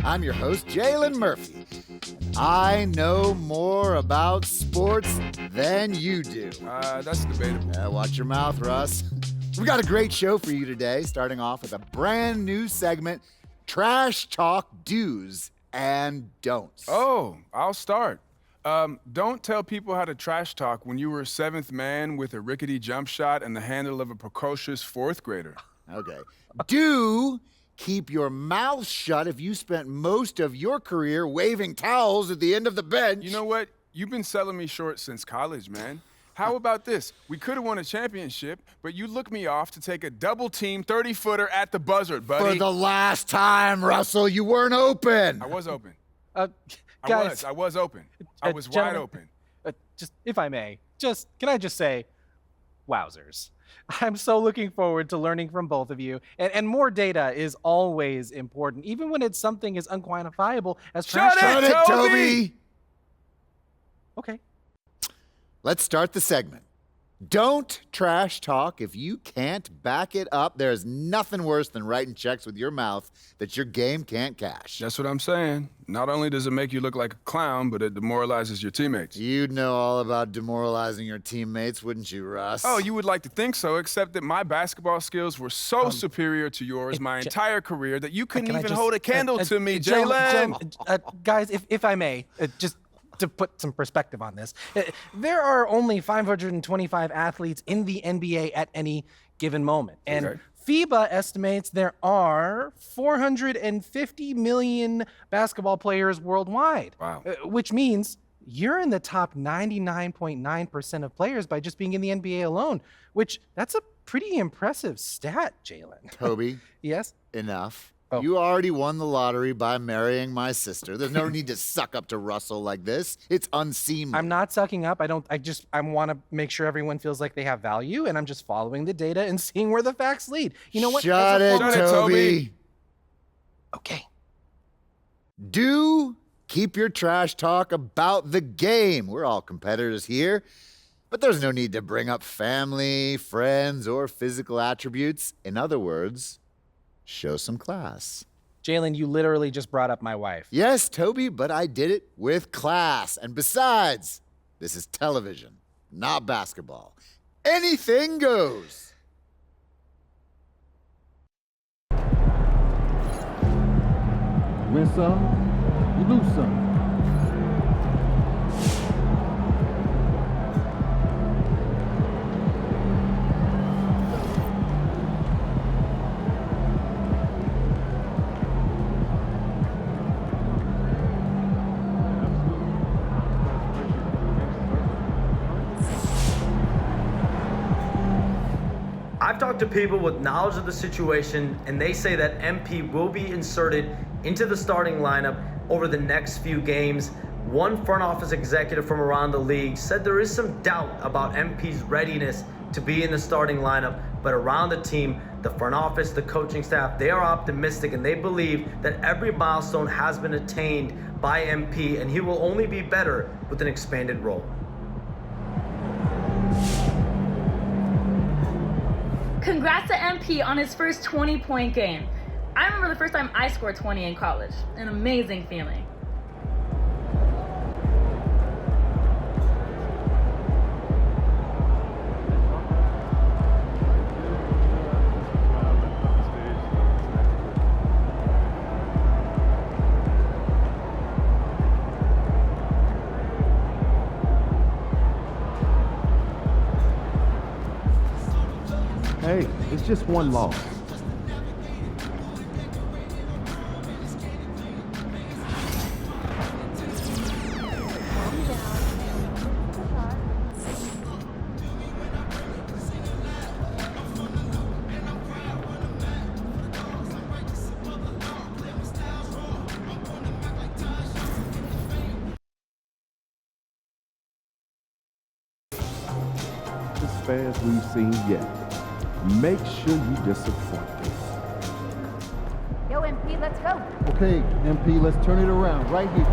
I'm your host, Jalen Murphy. I know more about sports than you do. That's debatable. Watch your mouth, Russ. We've got a great show for you today, starting off with a brand new segment, Trash Talk Do's and Don'ts. Oh, I'll start. Don't tell people how to trash talk when you were a seventh man with a rickety jump shot and the handle of a precocious fourth grader. Okay. Do keep your mouth shut if you spent most of your career waving towels at the end of the bench. You know what? You've been selling me short since college, man. How about this? We could have won a championship, but you looked me off to take a double-team 30-footer at the buzzer, buddy. For the last time, Russell, you weren't open. I was open. Guys, I was open. I was wide open. Just, if I may, can I just say, wowzers. I'm so looking forward to learning from both of you, and more data is always important, even when it's something as unquantifiable as trash talk. Shut it, Toby! Okay. Let's start the segment. Don't trash talk if you can't back it up. There's nothing worse than writing checks with your mouth that your game can't cash. That's what I'm saying. Not only does it make you look like a clown, but it demoralizes your teammates. You'd know all about demoralizing your teammates, wouldn't you, Russ? Oh, you would like to think so, except that my basketball skills were so superior to yours my entire career that you couldn't even hold a candle to me, Jalen. Guys, if I may, just to put some perspective on this, there are only 525 athletes in the NBA at any given moment. And FIBA estimates there are 450 million basketball players worldwide. Wow. Which means you're in the top 99.9% of players by just being in the NBA alone, which that's a pretty impressive stat, Jalen. Toby. Yes? Enough. Oh. You already won the lottery by marrying my sister. There's no need to suck up to Russell like this. It's unseemly. I'm not sucking up. I want to make sure everyone feels like they have value, and I'm just following the data and seeing where the facts lead. You know what? Shut it, Toby. Okay. Do keep your trash talk about the game. We're all competitors here, but there's no need to bring up family, friends, or physical attributes. In other words, show some class. Jalen, you literally just brought up my wife. Yes, Toby, but I did it with class. And besides, this is television, not basketball. Anything goes. Win some, you lose some. I've talked to people with knowledge of the situation, and they say that MP will be inserted into the starting lineup over the next few games. One front office executive from around the league said there is some doubt about MP's readiness to be in the starting lineup, but around the team, the front office, the coaching staff, they are optimistic, and they believe that every milestone has been attained by MP, and he will only be better with an expanded role. Congrats to MP on his first 20-point game. I remember the first time I scored 20 in college. An amazing feeling. Hey, it's just one loss. As fair as we've seen yet. Make sure you disappoint them. Yo, MP, let's go. Okay, MP, let's turn it around right here.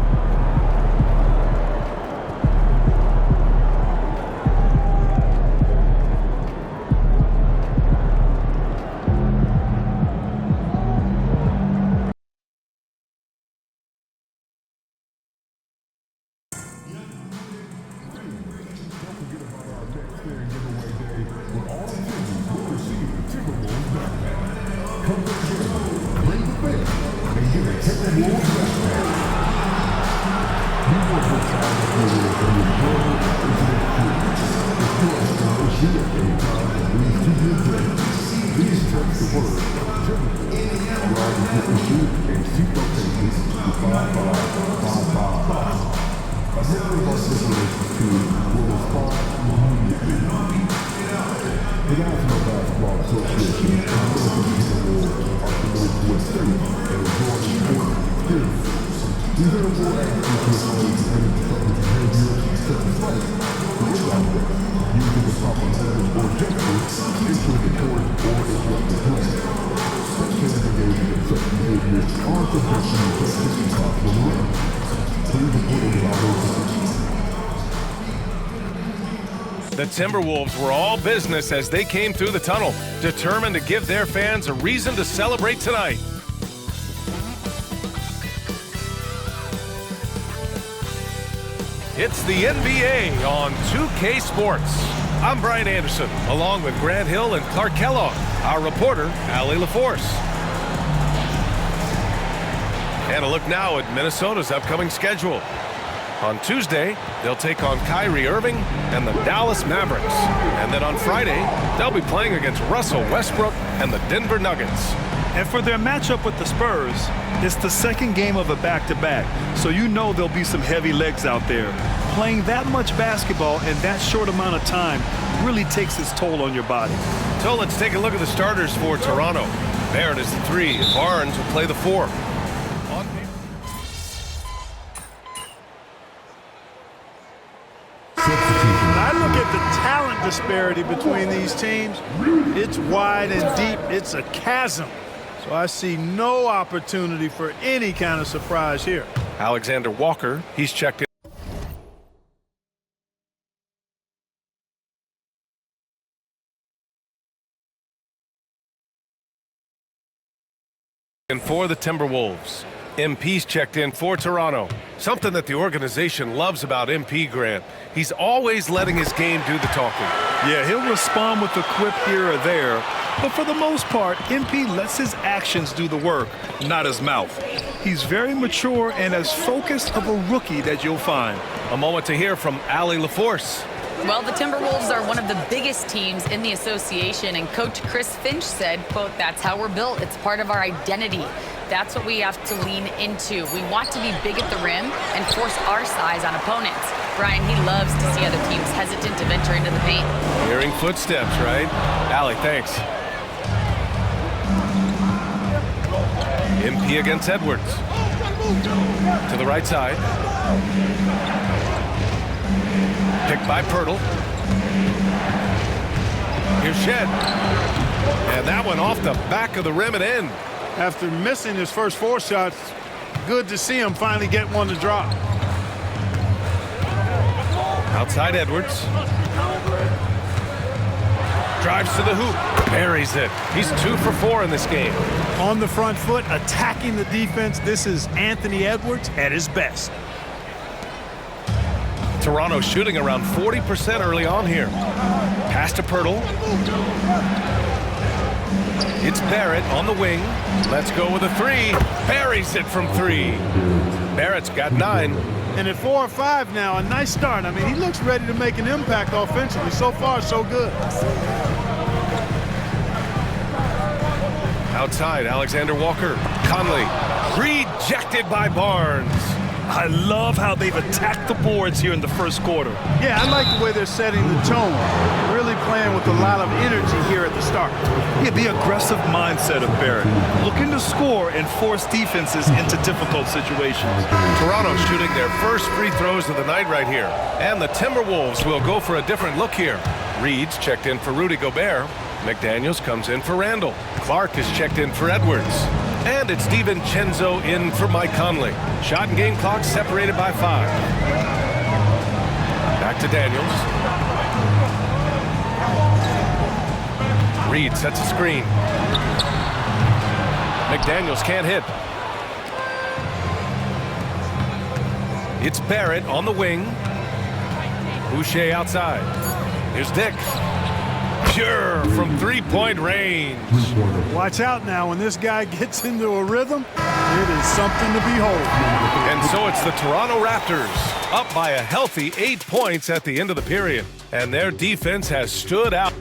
The Timberwolves were all business as they came through the tunnel, determined to give their fans a reason to celebrate tonight. It's the NBA on 2K Sports. I'm Brian Anderson, along with Grant Hill and Clark Kellogg, our reporter, Allie LaForce. And a look now at Minnesota's upcoming schedule. On Tuesday, they'll take on Kyrie Irving and the Dallas Mavericks. And then on Friday, they'll be playing against Russell Westbrook and the Denver Nuggets. And for their matchup with the Spurs, it's the second game of a back-to-back. So you know there'll be some heavy legs out there. Playing that much basketball in that short amount of time really takes its toll on your body. So let's take a look at the starters for Toronto. Barrett is the 3, and Barnes will play the 4. I look at the talent disparity between these teams. It's wide and deep. It's a chasm. So I see no opportunity for any kind of surprise here. Alexander Walker, he's checked in for the Timberwolves. MP's checked in for Toronto. Something that the organization loves about MP, Grant. He's always letting his game do the talking. Yeah, he'll respond with a quip here or there. But for the most part, MP lets his actions do the work, not his mouth. He's very mature and as focused of a rookie that you'll find. A moment to hear from Allie LaForce. Well, the Timberwolves are one of the biggest teams in the association, and Coach Chris Finch said, quote, "That's how we're built. It's part of our identity. That's what we have to lean into. We want to be big at the rim and force our size on opponents." Brian, he loves to see other teams hesitant to venture into the paint. Hearing footsteps, right? Allie, thanks. MP against Edwards. To the right side. Picked by Pirtle. Here's Shed. And that one off the back of the rim and in. After missing his first 4 shots, good to see him finally get one to drop. Outside Edwards. Drives to the hoop. Buries it. He's 2 for 4 in this game. On the front foot, attacking the defense. This is Anthony Edwards at his best. Toronto shooting around 40% early on here. Pass to Pirtle. It's Barrett on the wing. Let's go with a 3. Buries it from 3. Barrett's got 9. And at 4 or 5 now, a nice start. I mean, he looks ready to make an impact offensively. So far, so good. Outside, Alexander Walker. Conley. Rejected by Barnes. I love how they've attacked the boards here in the first quarter. Yeah, I like the way they're setting the tone. Really playing with a lot of energy here at the start. Yeah, the aggressive mindset of Barrett. Looking to score and force defenses into difficult situations. Toronto shooting their first free throws of the night right here. And the Timberwolves will go for a different look here. Reed's checked in for Rudy Gobert. McDaniels comes in for Randall. Clark is checked in for Edwards. And it's DiVincenzo in for Mike Conley. Shot and game clock separated by 5. Back to Daniels. Reed sets a screen. McDaniels can't hit. It's Barrett on the wing. Boucher outside. Here's Dick. Pure from 3-point range. Watch out now. When this guy gets into a rhythm, it is is something to behold. And so it's the Toronto Raptors, up by a healthy 8 points at the end of the period. And their defense has stood out.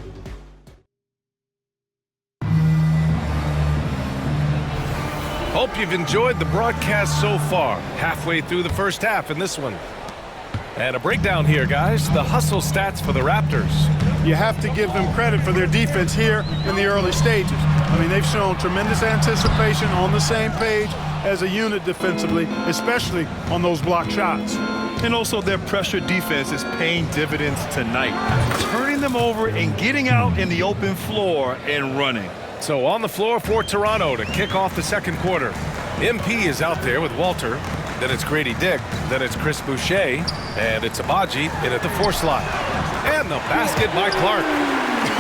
Hope you've enjoyed the broadcast so far. Halfway through the first half in this one. And a breakdown here, guys. The hustle stats for the Raptors. You have to give them credit for their defense here in the early stages. I mean, they've shown tremendous anticipation, on the same page as a unit defensively, especially on those block shots. And also their pressure defense is paying dividends tonight. Turning them over and getting out in the open floor and running. So on the floor for Toronto to kick off the second quarter. MP is out there with Walter. Then it's Grady Dick. Then it's Chris Boucher. And it's Abaji in at the 4 slot. And the basket by Clark.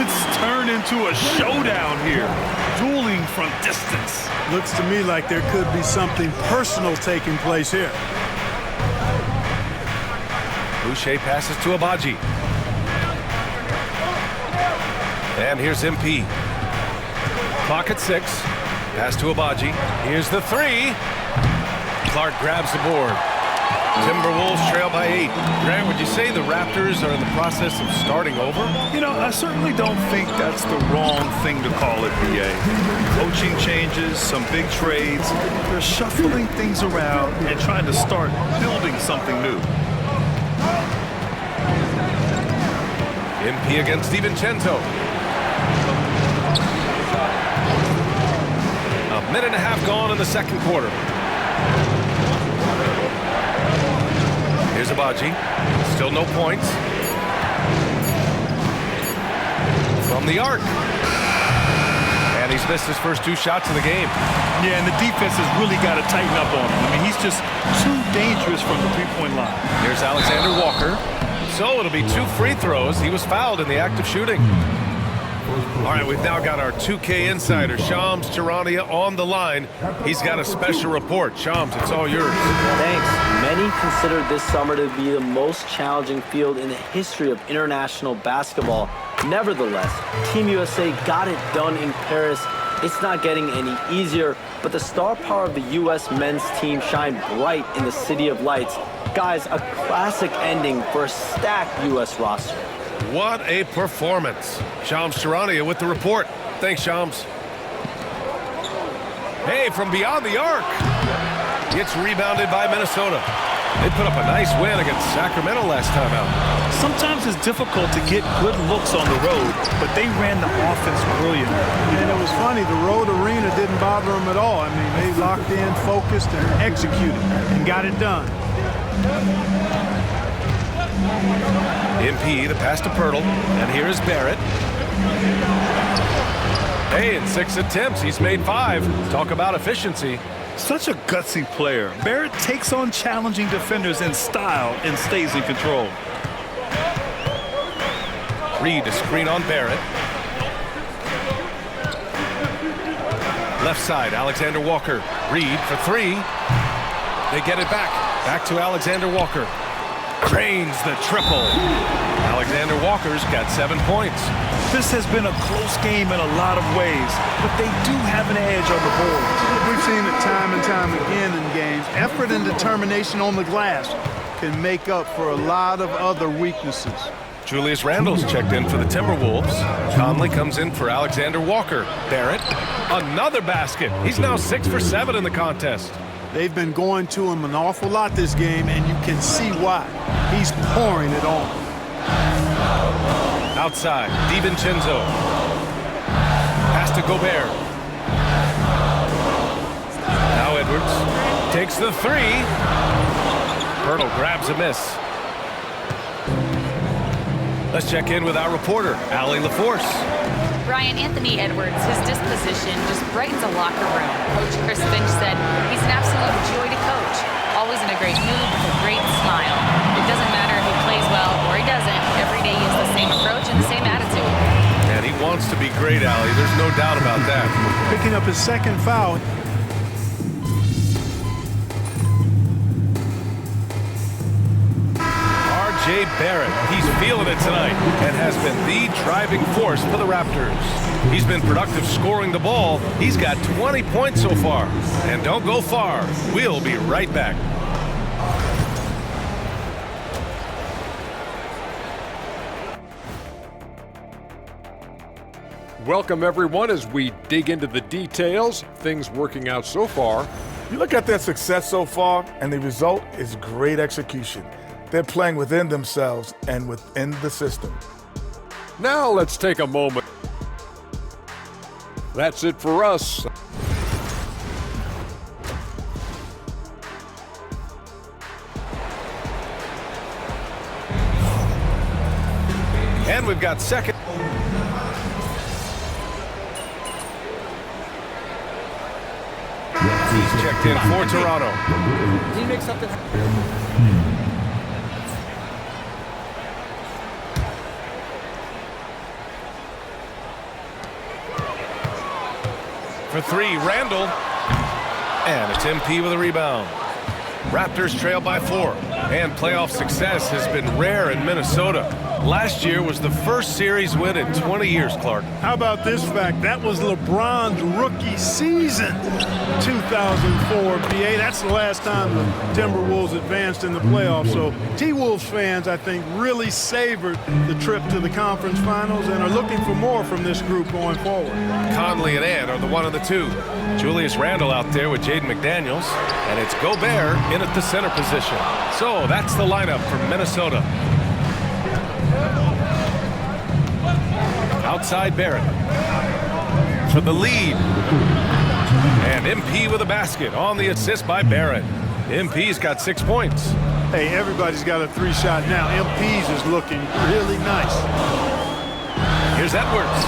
It's turned into a showdown here. Dueling from distance. Looks to me like there could be something personal taking place here. Boucher passes to Abaji. And here's MP. Clock at 6. Pass to Abaji. Here's the 3. Clark grabs the board. Timberwolves trail by 8. Grant, would you say the Raptors are in the process of starting over? You know, I certainly don't think that's the wrong thing to call it, BA. Coaching changes, some big trades. They're shuffling things around and trying to start building something new. MP against DiVincenzo. A minute and a half gone in the second quarter. Here's Abaji. Still no points. From the arc. And he's missed his first 2 shots of the game. Yeah, and the defense has really got to tighten up on him. I mean, he's just too dangerous from the three-point line. Here's Alexander Walker. So it'll be 2 free throws. He was fouled in the act of shooting. All right, we've now got our 2K insider, Shams Charania, on the line. He's got a special report. Shams, it's all yours. Thanks. Many consider this summer to be the most challenging field in the history of international basketball. Nevertheless, Team USA got it done in Paris. It's not getting any easier, but the star power of the U.S. men's team shined bright in the City of Lights. Guys, a classic ending for a stacked U.S. roster. What a performance. Shams Charania with the report. Thanks, Shams. Hey, from beyond the arc. It's rebounded by Minnesota. They put up a nice win against Sacramento last time out. Sometimes it's difficult to get good looks on the road, but they ran the offense brilliantly. And it was funny, the road arena didn't bother them at all. I mean, they locked in, focused, and executed, and got it done. MP, the pass to Pirtle, and here's Barrett. Hey, in 6 attempts, he's made 5. Talk about efficiency. Such a gutsy player. Barrett takes on challenging defenders in style and stays in control. Reed to screen on Barrett. Left side, Alexander Walker. Reed for 3. They get it back. Back to Alexander Walker. Drains the triple. Alexander Walker's got 7 points. This has been a close game in a lot of ways, but they do have an edge on the board. We've seen it time and time again in games. Effort and determination on the glass can make up for a lot of other weaknesses. Julius Randle's checked in for the Timberwolves. Conley comes in for Alexander Walker. Barrett, another basket. He's now 6 for 7 in the contest. They've been going to him an awful lot this game, and you can see why. He's pouring it on. Outside, DiVincenzo. Pass to Gobert. Now Edwards takes the 3. Pirtle grabs a miss. Let's check in with our reporter, Allie LaForce. Brian, Anthony Edwards, his disposition just brightens a locker room. Coach Chris Finch said he's an absolute joy to coach. Always in a great mood with a great smile. It doesn't matter if he plays well or he doesn't. Every day he has the same approach and the same attitude. And he wants to be great, Allie. There's no doubt about that. Picking up his 2nd foul. R.J. Barrett, he's feeling it tonight and has been the driving force for the Raptors. He's been productive scoring the ball. He's got 20 points so far. And don't go far. We'll be right back. Welcome, everyone, as we dig into the details. Things working out so far. You look at their success so far, and the result is great execution. They're playing within themselves and within the system. Now let's take a moment. That's it for us. And we've got second. He's checked in for Toronto. He makes something For three, Randall. And it's MP with a rebound. Raptors trail by 4. And playoff success has been rare in Minnesota. Last year was the first series win in 20 years, Clark. How about this fact? That was LeBron's rookie season, 2004 BA. That's the last time the Timberwolves advanced in the playoffs. So T-Wolves fans, I think, really savored the trip to the conference finals and are looking for more from this group going forward. Conley and Ant are the 1 of the 2. Julius Randle out there with Jaden McDaniels. And it's Gobert in at the center position. So that's the lineup for Minnesota. Outside Barrett for the lead. And MP with a basket on the assist by Barrett. MP's got 6 points. Hey, everybody's got a 3-shot now. MP's is looking really nice. Here's Edwards.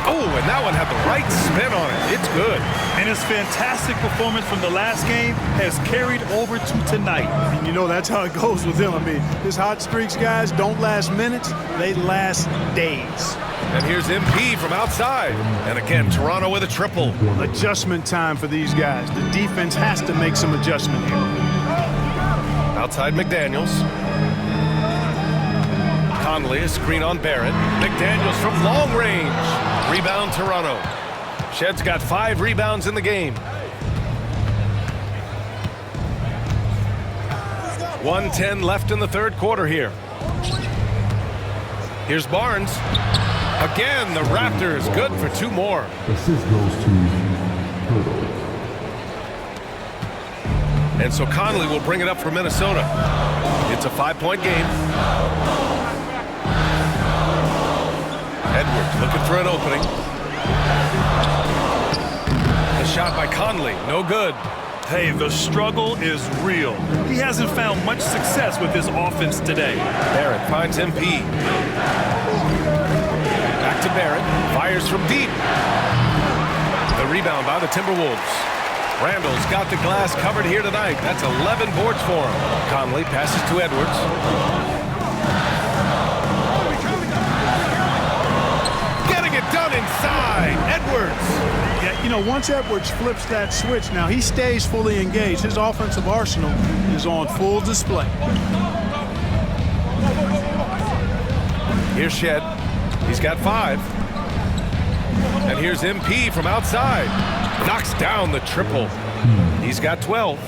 Oh, and that one had the right spin on it. It's good. And his fantastic performance from the last game has carried over to tonight. And you know, that's how it goes with him. I mean, his hot streaks, guys, don't last minutes. They last days. And here's MP from outside. And again, Toronto with a triple. Adjustment time for these guys. The defense has to make some adjustment here. Outside McDaniels. Conley, a screen on Barrett. McDaniels from long range. Rebound Toronto. Shed's got 5 rebounds in the game. 1:10 left in the third quarter here. Here's Barnes. Again, the Raptors good for 2 more. Assist goes to Hurdle. And so Conley will bring it up for Minnesota. It's a 5-point game. Edwards looking for an opening. The shot by Conley, no good. Hey, the struggle is real. He hasn't found much success with his offense today. Barrett finds MP. Back to Barrett, fires from deep. The rebound by the Timberwolves. Randall's got the glass covered here tonight. That's 11 boards for him. Conley passes to Edwards. Getting it done inside. Edwards. Yeah, you know, once Edwards flips that switch, now he stays fully engaged. His offensive arsenal is on full display. Here's Shed. He's got 5. And here's MP from outside. Knocks down the triple. He's got 12.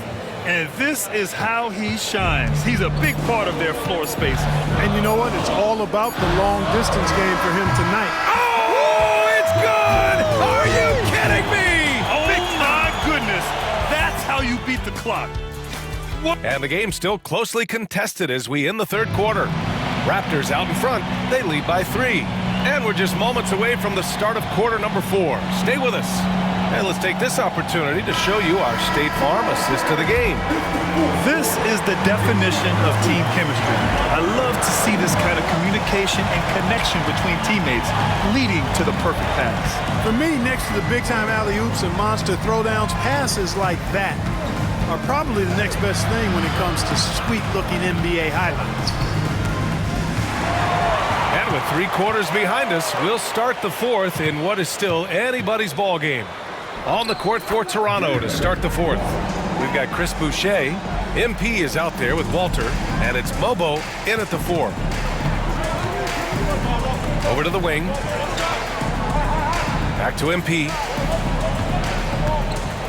And this is how he shines. He's a big part of their floor space. And you know what? It's all about the long distance game for him tonight. Oh, it's good! Are you kidding me? Oh, my goodness. That's how you beat the clock. What? And the game's still closely contested as we end the third quarter. Raptors out in front. They lead by 3. And we're just moments away from the start of quarter number 4. Stay with us. And let's take this opportunity to show you our State Farm assist to the game. This is the definition of team chemistry. I love to see this kind of communication and connection between teammates leading to the perfect pass. For me, next to the big-time alley-oops and monster throwdowns, passes like that are probably the next best thing when it comes to sweet-looking NBA highlights. And with 3 quarters behind us, we'll start the fourth in what is still anybody's ball game. On the court for Toronto to start the fourth. We've got Chris Boucher. MP is out there with Walter. And it's Mobo in at the 4. Over to the wing. Back to MP.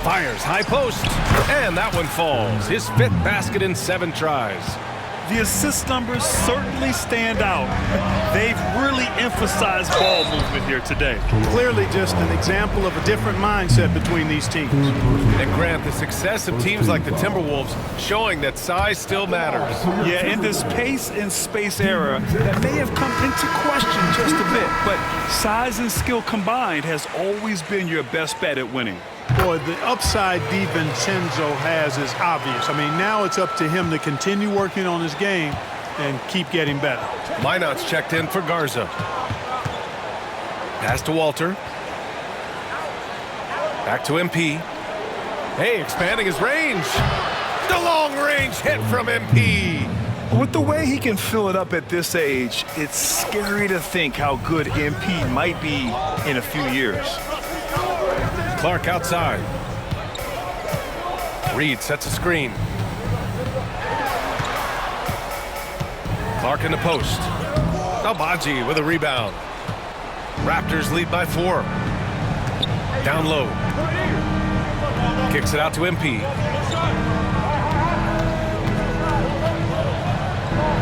Fires high post. And that one falls. His 5th basket in 7 tries. The assist numbers certainly stand out. They've really emphasized ball movement here today. Clearly just an example of a different mindset between these teams. And Grant, the success of teams like the Timberwolves showing that size still matters. Yeah, in this pace and space era, that may have come into question just a bit, but size and skill combined has always been your best bet at winning. Boy, the upside DiVincenzo has is obvious. I mean, now it's up to him to continue working on his game and keep getting better. Minot's checked in for Garza. Pass to Walter. Back to MP. Hey, expanding his range. The long-range hit from MP. With the way he can fill it up at this age, it's scary to think how good MP might be in a few years. Clark outside. Reed sets a screen. Clark in the post. Albaji with a rebound. Raptors lead by 4. Down low. Kicks it out to MP.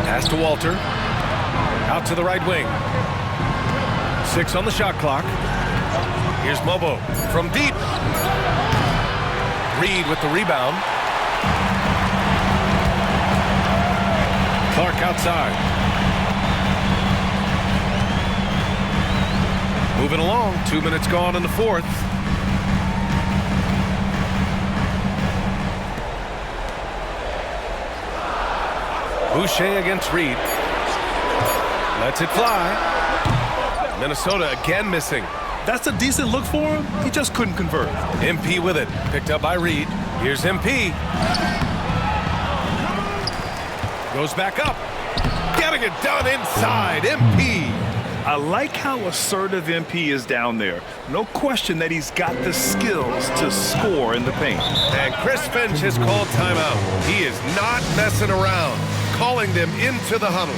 Pass to Walter. Out to the right wing. 6 on the shot clock. Here's Mobo from deep. Reed with the rebound. Clark outside. Moving along. 2 minutes gone in the 4th. Boucher against Reed. Lets it fly. Minnesota again missing. That's a decent look for him. He just couldn't convert. MP with it. Picked up by Reed. Here's MP. Goes back up. Getting it done inside. MP. I like how assertive MP is down there. No question that he's got the skills to score in the paint. And Chris Finch has called timeout. He is not messing around. Calling them into the huddle.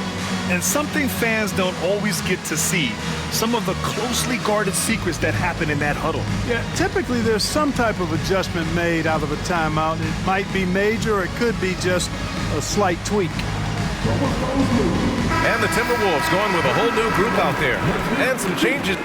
And something fans don't always get to see, some of the closely guarded secrets that happen in that huddle. Yeah, typically there's some type of adjustment made out of a timeout. It might be major or it could be just a slight tweak. And the Timberwolves going with a whole new group out there. And some changes.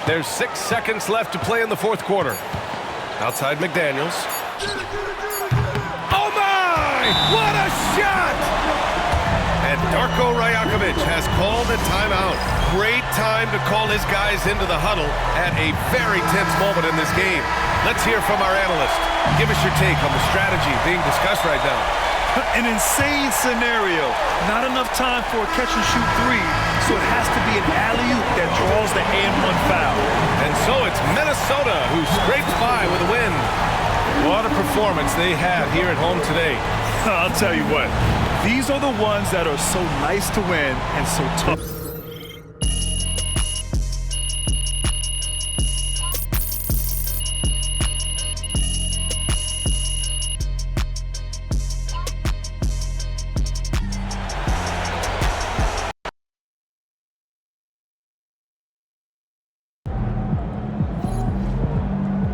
There's 6 seconds left to play in the 4th quarter. Outside McDaniels. Oh my! What a shot! And Darko Rajakovic has called a timeout. Great time to call his guys into the huddle at a very tense moment in this game. Let's hear from our analyst. Give us your take on the strategy being discussed right now. An insane scenario. Not enough time for a catch-and-shoot 3, so it has to be an alley-oop that draws the and-1 foul. And so it's Minnesota who scrapes by with a win. What a performance they had here at home today. I'll tell you what, these are the ones that are so nice to win and so tough.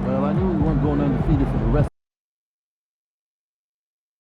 Well, I knew we weren't going undefeated for the rest.